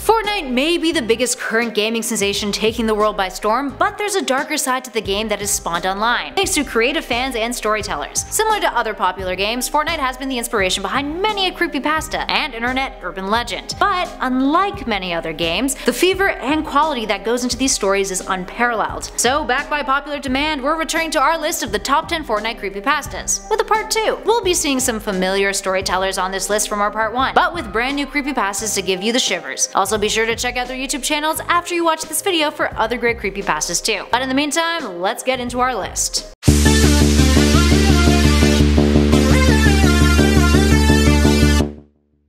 Fortnite may be the biggest current gaming sensation taking the world by storm, but there's a darker side to the game that is spawned online, thanks to creative fans and storytellers. Similar to other popular games, Fortnite has been the inspiration behind many a creepypasta and internet urban legend. But unlike many other games, the fever and quality that goes into these stories is unparalleled. So backed by popular demand, we're returning to our list of the top 10 Fortnite creepypastas, with a part 2. We'll be seeing some familiar storytellers on this list from our part 1, but with brand new creepypastas to give you the shivers. Also be sure to check out their YouTube channels after you watch this video for other great creepypastas too. But in the meantime, let's get into our list.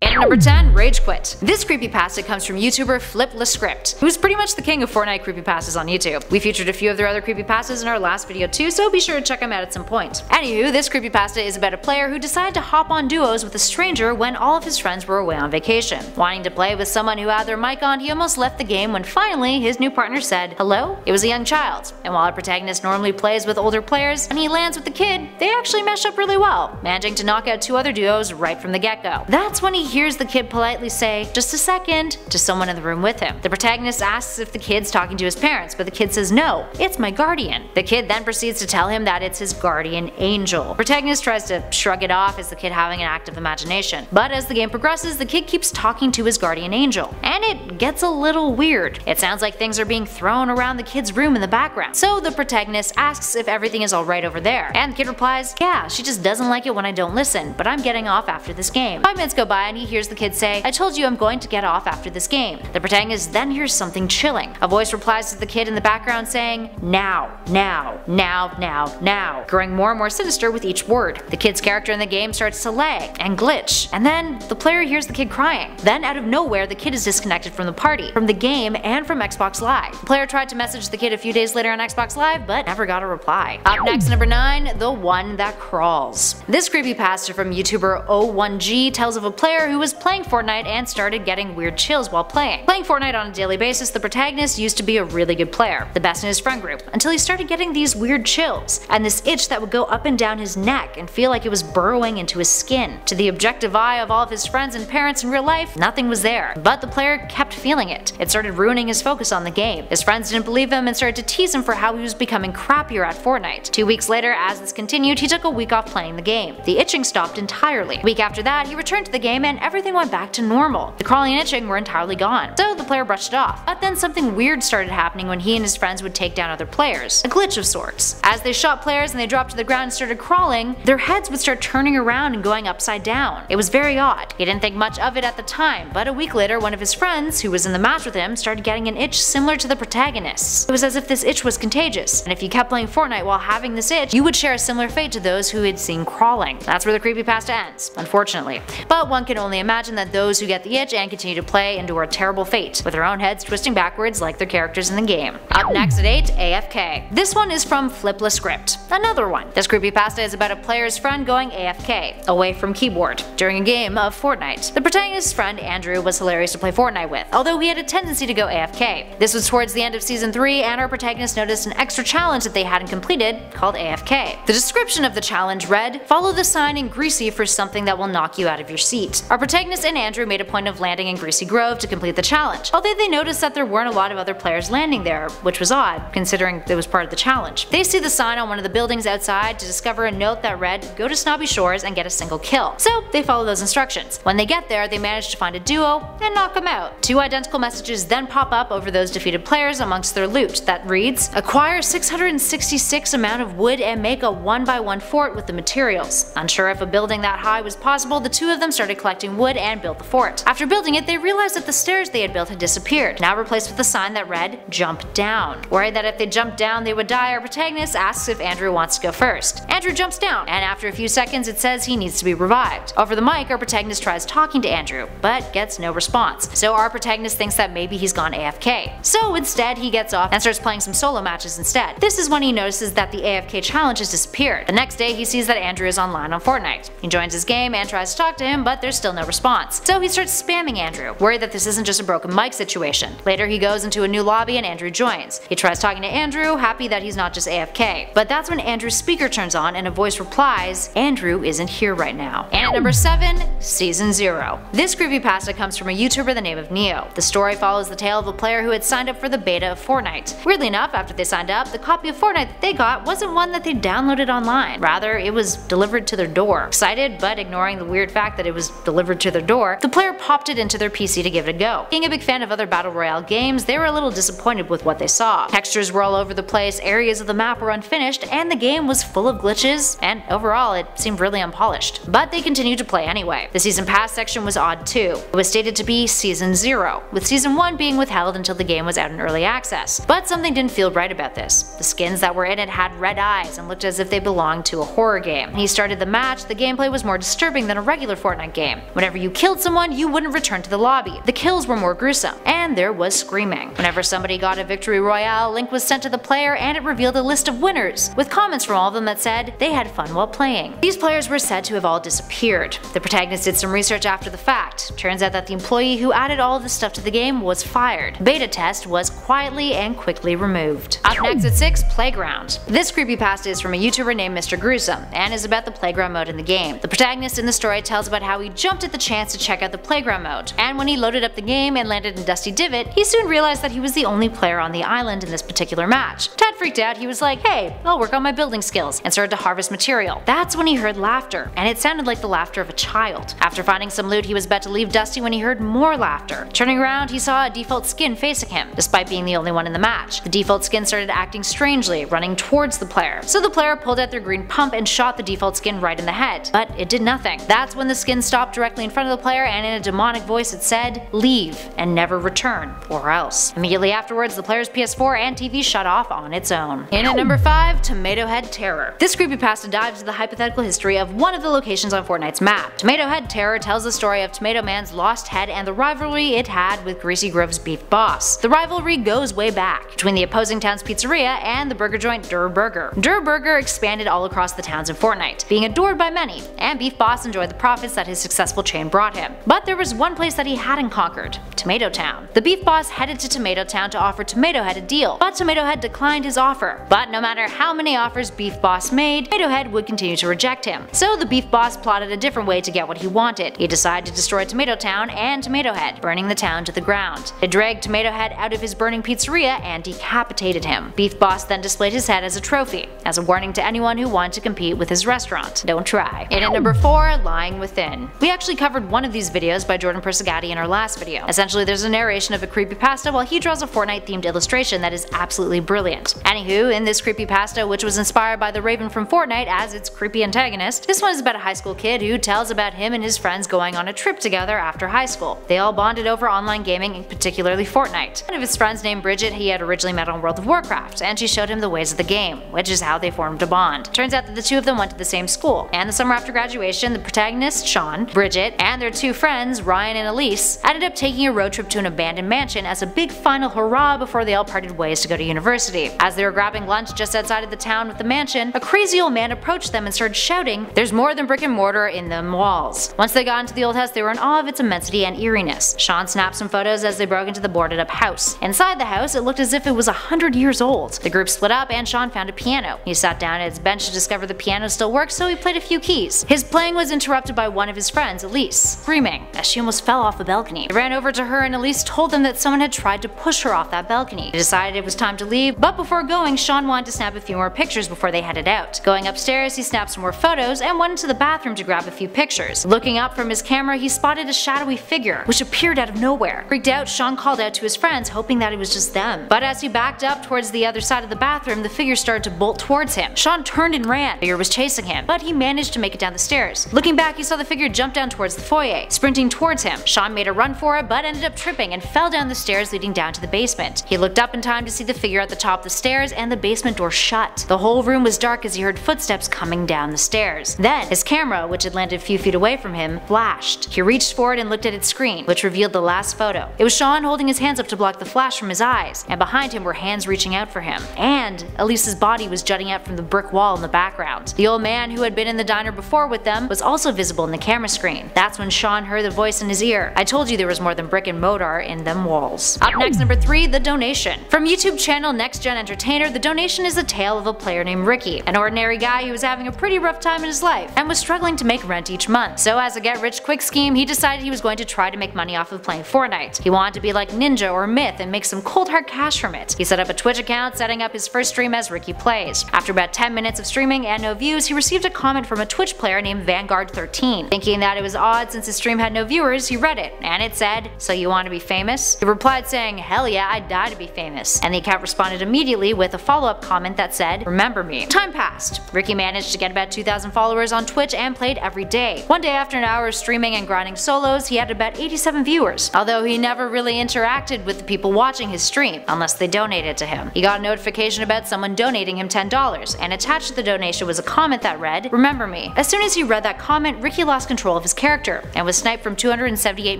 Number 10. Ragequit. This creepypasta comes from YouTuber FliplessScript, who's pretty much the king of Fortnite creepypastas on YouTube. We featured a few of their other creepypastas in our last video too, so be sure to check them out at some point. Anywho, this creepypasta is about a player who decided to hop on duos with a stranger when all of his friends were away on vacation. Wanting to play with someone who had their mic on, he almost left the game when finally his new partner said, "Hello?" It was a young child, and while our protagonist normally plays with older players, when he lands with the kid, they actually mesh up really well, managing to knock out 2 other duos right from the get-go. That's when he hears the kid politely say, "Just a second," to someone in the room with him. The protagonist asks if the kid's talking to his parents, but the kid says, "No, it's my guardian." The kid then proceeds to tell him that it's his guardian angel. The protagonist tries to shrug it off as the kid having an active imagination, but as the game progresses, the kid keeps talking to his guardian angel, and it gets a little weird. It sounds like things are being thrown around the kid's room in the background. So the protagonist asks if everything is alright over there, and the kid replies, "Yeah, she just doesn't like it when I don't listen, but I'm getting off after this game." 5 minutes go by and he hears the kid say, "I told you I'm going to get off after this game." The protagonist then hears something chilling. A voice replies to the kid in the background saying, "Now, now, now, now, now," growing more and more sinister with each word. The kid's character in the game starts to lag and glitch, and then the player hears the kid crying. Then out of nowhere, the kid is disconnected from the party, from the game, and from Xbox Live. The player tried to message the kid a few days later on Xbox Live, but never got a reply. Up next, number 9, The One That Crawls. This creepypasta from YouTuber O1G tells of a player who was playing Fortnite and started getting weird chills while playing. Playing Fortnite on a daily basis, the protagonist used to be a really good player, the best in his friend group, until he started getting these weird chills, and this itch that would go up and down his neck and feel like it was burrowing into his skin. To the objective eye of all of his friends and parents in real life, nothing was there, but the player kept feeling it. It started ruining his focus on the game. His friends didn't believe him and started to tease him for how he was becoming crappier at Fortnite. 2 weeks later, as this continued, he took a week off playing the game. The itching stopped entirely. A week after that, he returned to the game and everything went back to normal. The crawling and itching were entirely gone, so the player brushed it off. But then something weird started happening when he and his friends would take down other players. A glitch of sorts. As they shot players and they dropped to the ground and started crawling, their heads would start turning around and going upside down. It was very odd. He didn't think much of it at the time, but a week later one of his friends, who was in the match with him, started getting an itch similar to the protagonist's. It was as if this itch was contagious, and if you kept playing Fortnite while having this itch, you would share a similar fate to those who had seen crawling. That's where the creepypasta ends, unfortunately. But one can only imagine that those who get the itch and continue to play endure a terrible fate, with their own heads twisting backwards like their characters in the game. Up next at 8, AFK. This one is from FliplessScript, another one. This creepypasta is about a player's friend going AFK, away from keyboard, during a game of Fortnite. The protagonist's friend Andrew was hilarious to play Fortnite with, although he had a tendency to go AFK. This was towards the end of Season 3, and our protagonist noticed an extra challenge that they hadn't completed, called AFK. The description of the challenge read, "Follow the sign in Greasy for something that will knock you out of your seat." Our protagonist and Andrew made a point of landing in Greasy Grove to complete the challenge, although they noticed that there weren't a lot of other players landing there, which was odd, considering it was part of the challenge. They see the sign on one of the buildings outside to discover a note that read, "Go to Snobby Shores and get a single kill." So they follow those instructions. When they get there, they manage to find a duo and knock them out. 2 identical messages then pop up over those defeated players amongst their loot that reads, "Acquire 666 amount of wood and make a 1x1 fort with the materials." Unsure if a building that high was possible, the 2 of them started collecting wood and built the fort. After building it, they realized that the stairs they had built had disappeared, now replaced with a sign that read, "Jump down." Worried that if they jumped down they would die, our protagonist asks if Andrew wants to go first. Andrew jumps down, and after a few seconds it says he needs to be revived. Over the mic, our protagonist tries talking to Andrew, but gets no response, so our protagonist thinks that maybe he's gone AFK. So instead he gets off and starts playing some solo matches instead. This is when he notices that the AFK challenge has disappeared. The next day he sees that Andrew is online on Fortnite. He joins his game and tries to talk to him, but there's still no response. response, so he starts spamming Andrew, worried that this isn't just a broken mic situation. Later he goes into a new lobby and Andrew joins. He tries talking to Andrew, happy that he's not just AFK. But that's when Andrew's speaker turns on and a voice replies, "Andrew isn't here right now." And at number 7, Season 0. This creepypasta comes from a YouTuber the name of Neo. The story follows the tale of a player who had signed up for the beta of Fortnite. Weirdly enough, after they signed up, the copy of Fortnite that they got wasn't one that they downloaded online. Rather, it was delivered to their door. Excited, but ignoring the weird fact that it was delivered to their door, the player popped it into their PC to give it a go. Being a big fan of other battle royale games, they were a little disappointed with what they saw. Textures were all over the place, areas of the map were unfinished, and the game was full of glitches, and overall it seemed really unpolished. But they continued to play anyway. The season pass section was odd too. It was stated to be Season 0, with Season 1 being withheld until the game was out in early access. But something didn't feel right about this. The skins that were in it had red eyes and looked as if they belonged to a horror game. When he started the match, the gameplay was more disturbing than a regular Fortnite game. Whenever you killed someone, you wouldn't return to the lobby. The kills were more gruesome, and there was screaming. Whenever somebody got a victory royale, a link was sent to the player and it revealed a list of winners, with comments from all of them that said they had fun while playing. These players were said to have all disappeared. The protagonist did some research after the fact. Turns out that the employee who added all of this stuff to the game was fired. Beta test was quietly and quickly removed. Up next at 6, Playground. This creepypasta is from a YouTuber named Mr. Gruesome and is about the playground mode in the game. The protagonist in the story tells about how he jumped at the chance to check out the playground mode, and when he loaded up the game and landed in Dusty Divot, he soon realized that he was the only player on the island in this particular match. Tad freaked out. He was like, "Hey, I'll work on my building skills," and started to harvest material. That's when he heard laughter, and it sounded like the laughter of a child. After finding some loot, he was about to leave Dusty when he heard more laughter. Turning around, he saw a default skin facing him, despite being the only one in the match. The default skin started acting strangely, running towards the player. So the player pulled out their green pump and shot the default skin right in the head, but it did nothing. That's when the skin stopped directly in front of the player, and in a demonic voice it said, "Leave and never return, or else." Immediately afterwards, the player's PS4 and TV shut off on its own. In at number 5, Tomato Head Terror. This creepypasta dives into the hypothetical history of one of the locations on Fortnite's map. Tomato Head Terror tells the story of Tomato Man's lost head and the rivalry it had with Greasy Grove's beef boss. The rivalry goes way back, between the opposing town's pizzeria and the burger joint Durr Burger. Durr Burger expanded all across the towns in Fortnite, being adored by many, and Beef Boss enjoyed the profits that his successful chain brought him. But there was one place that he hadn't conquered: Tomato Town. The Beef Boss headed to Tomato Town to offer Tomato Head a deal, but Tomato Head declined his offer. But no matter how many offers Beef Boss made, Tomato Head would continue to reject him. So the Beef Boss plotted a different way to get what he wanted. He decided to destroy Tomato Town and Tomato Head, burning the town to the ground. They dragged Tomato Head out of his burning pizzeria and decapitated him. Beef Boss then displayed his head as a trophy, as a warning to anyone who wanted to compete with his restaurant. Don't try. And at number 4, Lying Within. We actually covered one of these videos by Jordan Persegatti in our last video. Essentially, there's a narration of a creepypasta while he draws a Fortnite themed illustration that is absolutely brilliant. Anywho, in this creepypasta, which was inspired by the Raven from Fortnite as its creepy antagonist, this one is about a high school kid who tells about him and his friends going on a trip together after high school. They all bonded over online gaming, particularly Fortnite. One of his friends named Bridget he had originally met on World of Warcraft, and she showed him the ways of the game, which is how they formed a bond. Turns out that the two of them went to the same school, and the summer after graduation, the protagonist, Sean, Bridget, and their two friends, Ryan and Elise, ended up taking a road trip to an abandoned mansion as a big final hurrah before they all parted ways to go to university. As they were grabbing lunch just outside of the town with the mansion, a crazy old man approached them and started shouting, "There's more than brick and mortar in them walls." Once they got into the old house, they were in awe of its immensity and eeriness. Sean snapped some photos as they broke into the boarded up house. Inside the house, it looked as if it was 100 years old. The group split up and Sean found a piano. He sat down at his bench to discover the piano still worked, so he played a few keys. His playing was interrupted by one of his friends, Elise, screaming as she almost fell off a balcony. They ran over to her and Elise told them that someone had tried to push her off that balcony. They decided it was time to leave, but before going, Sean wanted to snap a few more pictures before they headed out. Going upstairs, he snapped some more photos and went into the bathroom to grab a few pictures. Looking up from his camera, he spotted a shadowy figure, which appeared out of nowhere. Freaked out, Sean called out to his friends, hoping that it was just them. But as he backed up towards the other side of the bathroom, the figure started to bolt towards him. Sean turned and ran. The figure was chasing him, but he managed to make it down the stairs. Looking back, he saw the figure jump down towards the foyer, sprinting towards him. Sean made a run for it, but ended up tripping and fell down the stairs leading down to the basement. He looked up in time to see the figure at the top of the stairs and the basement door shut. The whole room was dark as he heard footsteps coming down the stairs. Then, his camera, which had landed a few feet away from him, flashed. He reached forward and looked at its screen, which revealed the last photo. It was Sean holding his hands up to block the flash from his eyes, and behind him were hands reaching out for him. And Elise's body was jutting out from the brick wall in the background. The old man who had been in the diner before with them was also visible in the camera screen. That's that's when Sean heard the voice in his ear. I told you there was more than brick and mortar in them walls. Up next, number 3, the donation. From YouTube channel Next Gen Entertainer, the donation is a tale of a player named Ricky, an ordinary guy who was having a pretty rough time in his life and was struggling to make rent each month. So as a get-rich-quick scheme, he decided he was going to try to make money off of playing Fortnite. He wanted to be like Ninja or Myth and make some cold hard cash from it. He set up a Twitch account, setting up his first stream as Ricky Plays. After about 10 minutes of streaming and no views, he received a comment from a Twitch player named Vanguard13. Thinking that it was odd since his stream had no viewers, he read it, and it said, "So you want to be famous?" He replied saying, "Hell yeah, I'd die to be famous." And the account responded immediately with a follow-up comment that said, "Remember me." Time passed. Ricky managed to get about 2,000 followers on Twitch and played every day. One day after an hour of streaming and grinding solos, he had about 87 viewers, although he never really interacted with the people watching his stream, unless they donated to him. He got a notification about someone donating him $10, and attached to the donation was a comment that read, "Remember me." As soon as he read that comment, Ricky lost control of his character, and was sniped from 278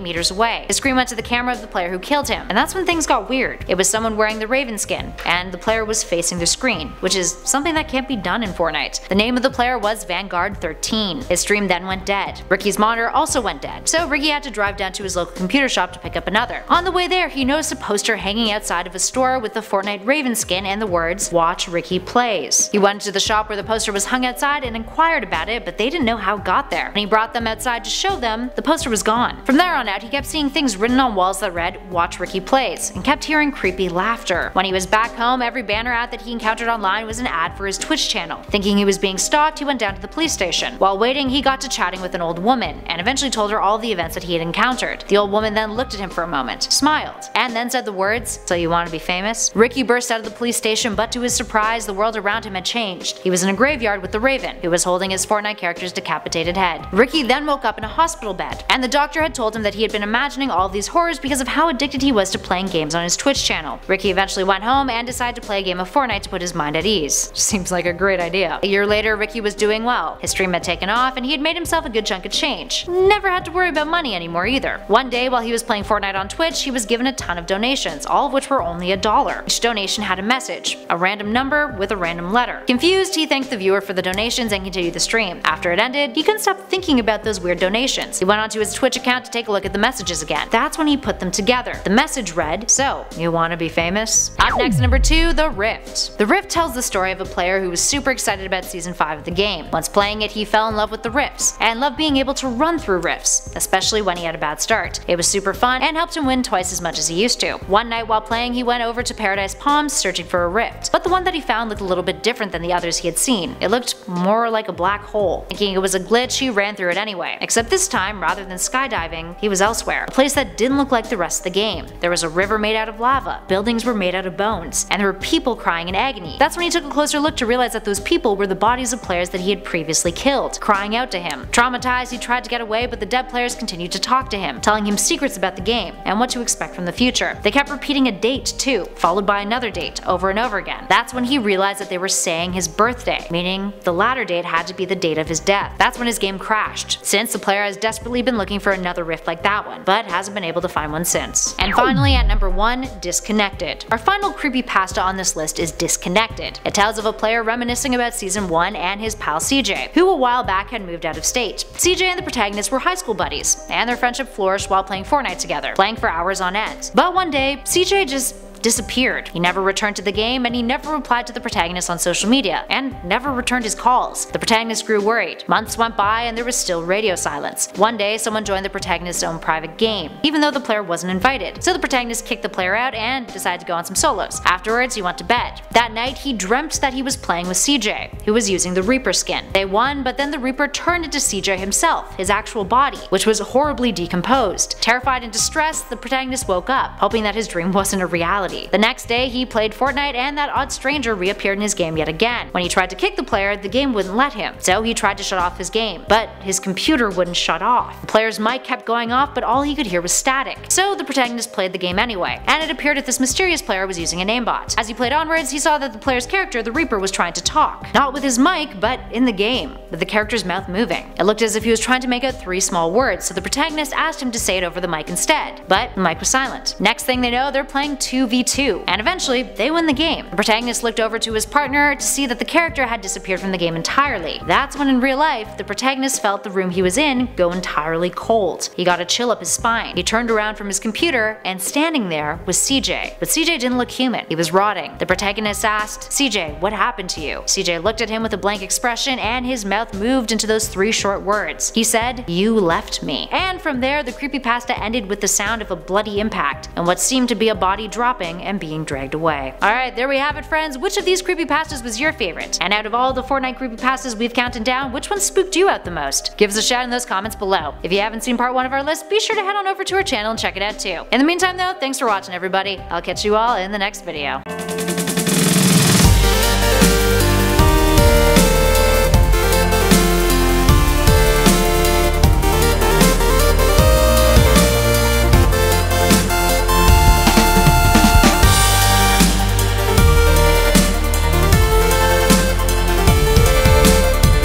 meters away. His screen went to the camera of the player who killed him, and that's when things got weird. It was someone wearing the Raven skin, and the player was facing the screen, which is something that can't be done in Fortnite. The name of the player was Vanguard13. His stream then went dead. Ricky's monitor also went dead, so Ricky had to drive down to his local computer shop to pick up another. On the way there, he noticed a poster hanging outside of a store with the Fortnite Raven skin and the words, "Watch Ricky Plays." He went to the shop where the poster was hung outside and inquired about it, but they didn't know how it got there. When he brought them outside to show them, the poster was gone. From there on out, he kept seeing things written on walls that read, "Watch Ricky Plays," and kept hearing creepy laughter. When he was back home, every banner ad that he encountered online was an ad for his Twitch channel. Thinking he was being stalked, he went down to the police station. While waiting, he got to chatting with an old woman, and eventually told her all the events that he had encountered. The old woman then looked at him for a moment, smiled, and then said the words, "So you want to be famous?" Ricky burst out of the police station, but to his surprise, the world around him had changed. He was in a graveyard with the Raven, who was holding his Fortnite character's decapitated head. Ricky then woke up in a hospital bed, and the doctor had told him that he had been imagining all of these horrors because of how addicted he was to playing games on his Twitch channel. Ricky eventually went home and decided to play a game of Fortnite to put his mind at ease. Seems like a great idea. A year later, Ricky was doing well. His stream had taken off, and he had made himself a good chunk of change. Never had to worry about money anymore either. One day, while he was playing Fortnite on Twitch, he was given a ton of donations, all of which were only $1. Each donation had a message, a random number with a random letter. Confused, he thanked the viewer for the donations and continued the stream. After it ended, he couldn't stop thinking about those weird donations. He went onto his Twitch account to take a look at the messages again. That's when he put them together. The message read, "So, you want to be famous?" Up next, number 2, The Rift. The Rift tells the story of a player who was super excited about Season 5 of the game. Once playing it, he fell in love with the rifts, and loved being able to run through rifts, especially when he had a bad start. It was super fun, and helped him win twice as much as he used to. One night while playing, he went over to Paradise Palms searching for a rift, but the one that he found looked a little bit different than the others he had seen. It looked more like a black hole. Thinking it was a glitch, he ran through it anyway. Except this time, rather than skydiving, he was elsewhere. A place that didn't look like the rest of the game. There was a river made out of lava, buildings were made out of bones, and there were people crying in agony. That's when he took a closer look to realize that those people were the bodies of players that he had previously killed, crying out to him. Traumatized, he tried to get away, but the dead players continued to talk to him, telling him secrets about the game and what to expect from the future. They kept repeating a date too, followed by another date, over and over again. That's when he realized that they were saying his birthday, meaning the latter date had to be the date of his death. That's when his game crashed, since the player has desperately been looking for another rift like that one, but hasn't been able to find one since. And finally, at number 1, Disconnected. Our final creepypasta on this list is Disconnected. It tells of a player reminiscing about Season 1 and his pal CJ, who a while back had moved out of state. CJ and the protagonist were high school buddies, and their friendship flourished while playing Fortnite together, playing for hours on end. But one day, CJ just disappeared. He never returned to the game, and he never replied to the protagonist on social media, and never returned his calls. The protagonist grew worried. Months went by and there was still radio silence. One day, someone joined the protagonist's own private game, even though the player wasn't invited. So the protagonist kicked the player out and decided to go on some solos. Afterwards, he went to bed. That night, he dreamt that he was playing with CJ, who was using the Reaper skin. They won, but then the Reaper turned into CJ himself, his actual body, which was horribly decomposed. Terrified and distressed, the protagonist woke up, hoping that his dream wasn't a reality. The next day, he played Fortnite and that odd stranger reappeared in his game yet again. When he tried to kick the player, the game wouldn't let him, so he tried to shut off his game, but his computer wouldn't shut off. The player's mic kept going off, but all he could hear was static. So the protagonist played the game anyway, and it appeared that this mysterious player was using a namebot. As he played onwards, he saw that the player's character, the Reaper, was trying to talk. Not with his mic, but in the game, with the character's mouth moving. It looked as if he was trying to make out 3 small words, so the protagonist asked him to say it over the mic instead, but the mic was silent. Next thing they know, they're playing 2v 2v2, and eventually they win the game. The protagonist looked over to his partner to see that the character had disappeared from the game entirely. That's when in real life, the protagonist felt the room he was in go entirely cold. He got a chill up his spine. He turned around from his computer, and standing there was CJ. But CJ didn't look human. He was rotting. The protagonist asked, "CJ, what happened to you?" CJ looked at him with a blank expression, and his mouth moved into those 3 short words. He said, "You left me." And from there, the creepypasta ended with the sound of a bloody impact, and what seemed to be a body dropping and being dragged away. Alright, there we have it, friends. Which of these creepypastas was your favorite? And out of all the Fortnite creepypastas we've counted down, which one spooked you out the most? Give us a shout in those comments below. If you haven't seen part 1 of our list, be sure to head on over to our channel and check it out too. In the meantime though, thanks for watching everybody. I'll catch you all in the next video.